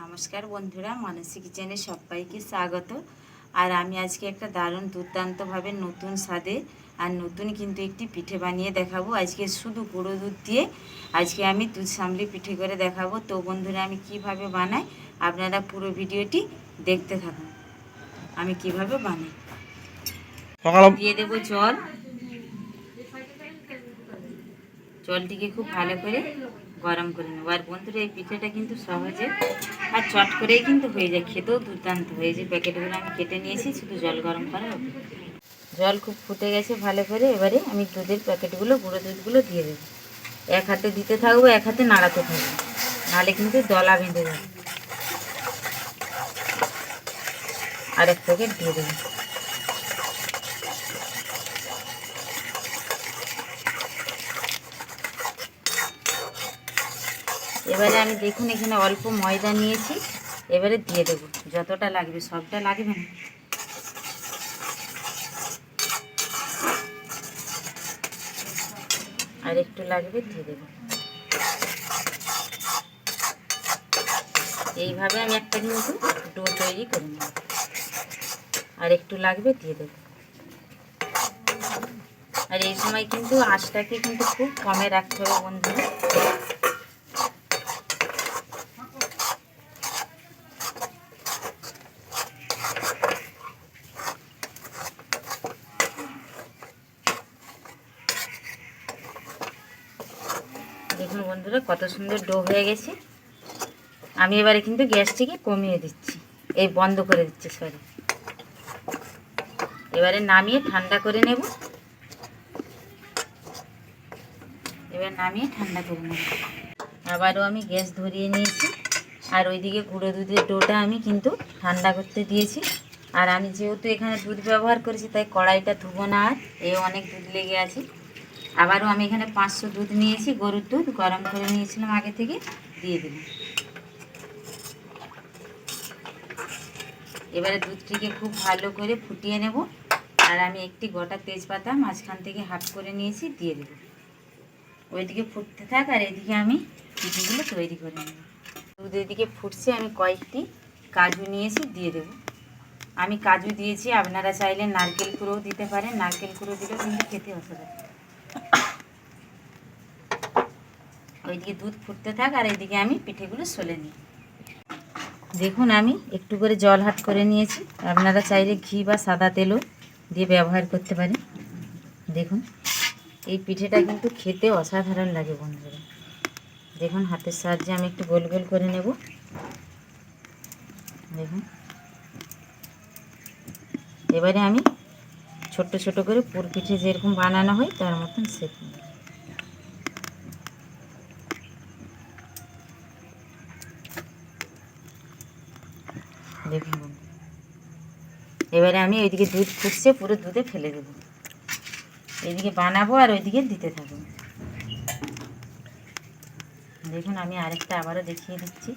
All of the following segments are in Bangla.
নমস্কার বন্ধুরা, মানসী কিচেনে সবাইকে স্বাগত। আর আমি আজকে একটা দারুণ দুর্দান্তভাবে নতুন স্বাদে আর নতুন কিন্তু একটি পিঠে বানিয়ে দেখাবো। আজকে শুধু গুঁড়ো দুধ দিয়ে আজকে আমি দুধ সামলি পিঠে করে দেখাবো। তো বন্ধুরা, আমি কিভাবে বানাই আপনারা পুরো ভিডিওটি দেখতে থাকুন। আমি কিভাবে বানাই। দিয়ে দেবো জল। জলটিকে খুব ভালো করে গরম করে নেবো। আর বন্ধুরা, এই পিঠেটা কিন্তু সহজে আর চট করেই কিন্তু হয়ে যায়, খেতেও দুর্দান্ত হয়ে যায়। প্যাকেটগুলো আমি কেটে নিয়েছি, শুধু জল গরম করা হবে। জল খুব ফুটে গেছে ভালো করে। এবারে আমি দুধের প্যাকেটগুলো, গুঁড়ো দুধগুলো দিয়ে দেবো। এক হাতে দিতে থাকবো, এক হাতে নাড়াতে থাকবো, নাহলে কিন্তু দলা বেঁধে যাবে। আরেক প্যাকেট দিয়ে দেবো। এবারে আমি দেখুন এখানে অল্প ময়দা নিয়েছি, এবারে দিয়ে দেবো। যতটা লাগবে, সবটা লাগবে না। আর একটু লাগবে, দিয়ে দেবো। এইভাবে আমি একটা কিন্তু ডো তৈরি করে নেব। আর একটু লাগবে, দিয়ে দেবো। আর এই সময় কিন্তু আঁচটাকে কিন্তু খুব কমে রাখতে হবে বন্ধুরা। দেখুন বন্ধুরা, কত সুন্দর ডো হয়ে গেছে। আমি এবারে কিন্তু গ্যাসটিকে কমিয়ে দিচ্ছি, এই বন্ধ করে দিচ্ছি, সরি। এবারে নামিয়ে ঠান্ডা করে নেব। এবার নামিয়ে ঠান্ডা করে নেব। আবারও আমি গ্যাস ধরিয়ে নিয়েছি। আর ওইদিকে গুঁড়ো দুধের ডোটা আমি কিন্তু ঠান্ডা করতে দিয়েছি। আর আমি যেহেতু এখানে দুধ ব্যবহার করেছি, তাই কড়াইটা ধুবো না। আর এও অনেক দুধ লেগে আছে। আবারও আমি এখানে 500 দুধ নিয়েছি, গরুর দুধ গরম করে নিয়েছিলাম আগে থেকে, দিয়ে দিলাম। এবারে দুধটিকে খুব ভালো করে ফুটিয়ে নেব। আর আমি একটি গোটা তেজপাতা মাঝখান থেকে হাফ করে নিয়েছি, দিয়ে দেব। ওইদিকে ফুটতে থাক, আর এদিকে আমি পিঠেগুলো তৈরি করে নেব। দুধ এদিকে ফুটছে, আমি কয়েকটি কাজু নিয়েছি, দিয়ে দেব। আমি কাজু দিয়েছি, আপনারা চাইলে নারকেল কুড়োও দিতে পারেন। নারকেল কুড়ো দিলেও কিন্তু খেতে অসাধারণ। ওইদিকে দুধ ফুটতে থাক, আর এইদিকে আমি পিঠেগুলো সলে নিই। দেখুন আমি একটু করে জল হাত করে নিয়েছি। আপনারা চাইলে ঘি বা সাদা তেলও দিয়ে ব্যবহার করতে পারেন। দেখুন এই পিঠেটা কিন্তু খেতে অসাধারণ লাগে বন্ধুরা। দেখুন হাতের সাহায্যে আমি একটু গোল গোল করে নেব। দেখুন এবারে আমি ছোট ছোট করে পুর পিঠে যেরকম বানানো হয় তার মতন শেপ নেব। দেখুন এবারে আমি ওইদিকে দুধ ফুটছে, পুরো দুধে ফেলে দেবো। এইদিকে বানাবো আর ওইদিকে দিতে থাকবো। দেখুন আমি আরেকটা আবারও দেখিয়ে দিচ্ছি।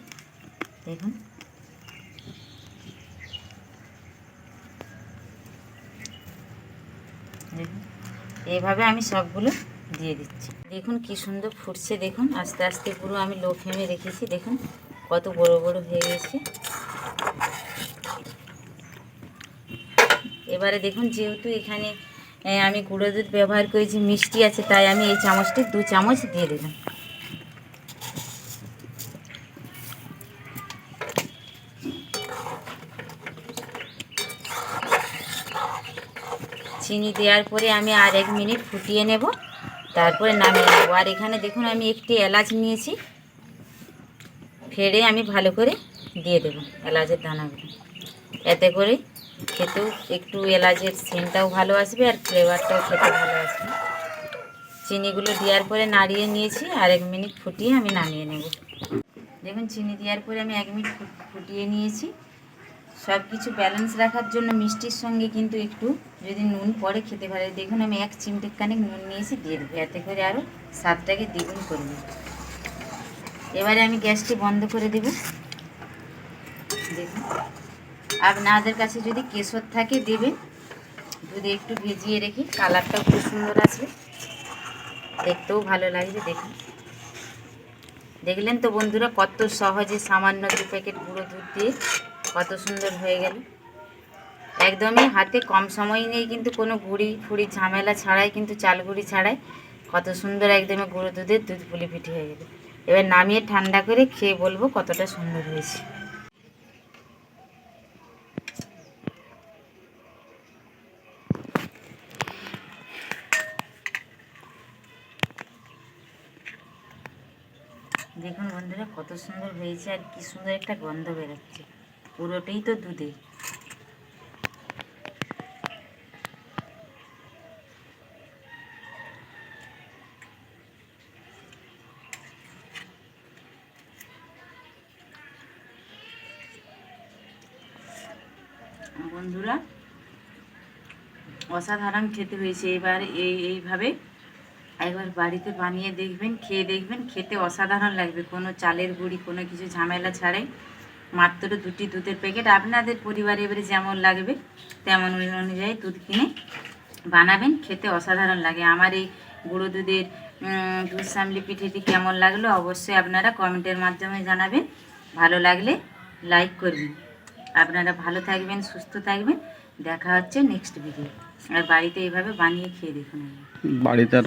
দেখুন দেখুন এইভাবে আমি সবগুলো দিয়ে দিচ্ছি। দেখুন কি সুন্দর ফুটছে। দেখুন আস্তে আস্তে পুরো আমি লো ফ্লেমে রেখেছি। দেখুন কত বড় বড় হয়ে গেছে। এবারে দেখুন যেহেতু এখানে আমি গুঁড়ো দুধ ব্যবহার করেছি, মিষ্টি আছে, তাই আমি এই চামচটি 2 চামচ দিয়ে দিলাম। চিনি দেওয়ার পরে আমি আর 1 মিনিট ফুটিয়ে নেব, তারপরে নামিয়ে নেব। আর এখানে দেখুন আমি একটি এলাচ নিয়েছি, ফেড়ে আমি ভালো করে দিয়ে দেব এলাচের দানাগুলো। এতে করে খেতেও একটু এলাচের সেন্টটাও ভালো আসবে, আর ফ্লেভারটাও খেতে ভালো আসবে। চিনিগুলো দেওয়ার পরে নাড়িয়ে নিয়েছি, আর 1 মিনিট ফুটিয়ে আমি নামিয়ে নেব। দেখুন চিনি দেওয়ার পরে আমি 1 মিনিট ফুটিয়ে নিয়েছি। সব কিছু ব্যালেন্স রাখার জন্য মিষ্টির সঙ্গে কিন্তু একটু যদি নুন পরে খেতে পারে। দেখুন আমি 1 চিমটে কানিক নুন নিয়েছি, দিয়ে দেবো। এতে করে আরও স্বাদটাকে দ্বিগুণ করবে। এবারে আমি গ্যাসটি বন্ধ করে দেব। দেখুন আপনাদের কাছে যদি কেশর থাকে দেবেন, দুধে একটু ভিজিয়ে রেখে কালারটাও খুব সুন্দর আসবে, দেখতেও ভালো লাগবে। দেখুন দেখলেন তো বন্ধুরা কত সহজে সামান্য 2 প্যাকেট গুঁড়ো দুধ দিয়ে কত সুন্দর হয়ে গেল। একদমই হাতে কম সময় নেই, কিন্তু কোনো গুঁড়ি ফুড়ি ঝামেলা ছাড়াই, কিন্তু চাল গুঁড়ি ছাড়াই কত সুন্দর একদমই গুঁড়ো দুধের দুধ পুলি পিঠে হয়ে গেল। এবার নামিয়ে ঠান্ডা করে খেয়ে বলবো কতটা সুন্দর হয়েছে। দেখুন বন্ধুরা কত সুন্দর হয়েছে, আর কি সুন্দর একটা গন্ধ বেরোচ্ছে, পুরোটাই তো দুধে। বন্ধুরা অসাধারণ খেতে হয়েছে। এবার এইভাবে একবার বাড়িতে বানিয়ে দেখবেন, খেয়ে দেখবেন, খেতে অসাধারণ লাগবে। কোনো চালের গুঁড়ি কোনো কিছু ঝামেলা ছাড়াই, মাত্র 2টি দুধের প্যাকেট। আপনাদের পরিবারে এবারে যেমন লাগবে তেমন অনুযায়ী দুধ কিনে বানাবেন, খেতে অসাধারণ লাগে। আমার এই গুঁড়ো দুধের দুধ সামলি পিঠেটি কেমন লাগলো অবশ্যই আপনারা কমেন্টের মাধ্যমে জানাবেন। ভালো লাগলে লাইক করবেন। আপনারা ভালো থাকবেন, সুস্থ থাকবেন। দেখা হচ্ছে নেক্সট ভিডিও। আর বাড়িতে এইভাবে বানিয়ে খেয়ে দেখুন। বাড়িতে